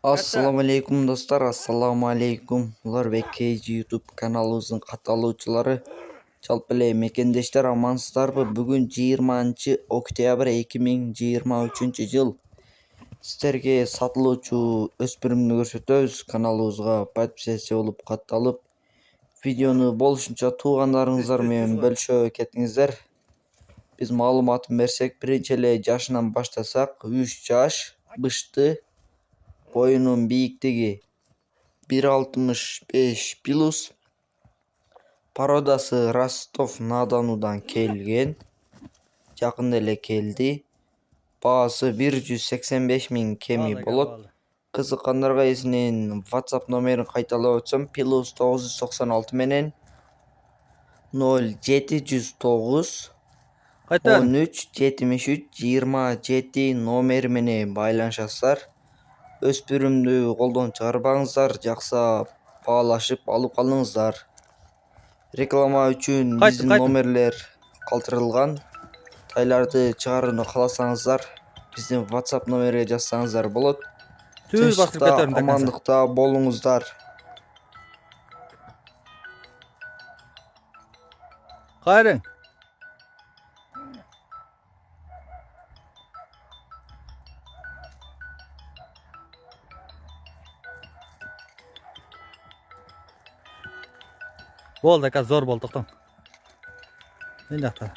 Assalomu alaykum do'stlar, assalomu alaykum. Ularbek KG YouTube kanalımızın katıluvchilari. Жалпы эле мекендештер амансыздарбы? Бүгүн 20-октябрь 2023-жыл. Сиздерге сатылуучу өспүрүмдү көрсөтөбүз. Каналыбызга подписчи болуп катталып, видеону болушунча туугандарыңыздар менен бөлүшө кетиңиздер. Биз маалыматын берсек, биринчи эле жашынан баштасак, 3 жаш, бышты, boyunun büyüklüğü 1.65 plus, parodası Rostov-na-Donu'dan kelgen, yakında ele keldi. Bağısı 185.000 kemi bolot. Kızıkanlarga esinin WhatsApp numarini kaytalap ötsöm, plus 996 menen 0709 13 73 27 nomeri menен байланышасыздар. Өспүрүмдү колдон чыгарбаңыздар, жакса баалашып алып калыңыздар. Реклама үчүн биздин номерлер калтырылган. Тайларды чыгарууну кааласаңыздар, биздин WhatsApp номерге жазсаңыздар болот. Тынччылыкта, амандыкта болуңуздар. Kayırın. Bol da zor bol toxtam. Ne dakika.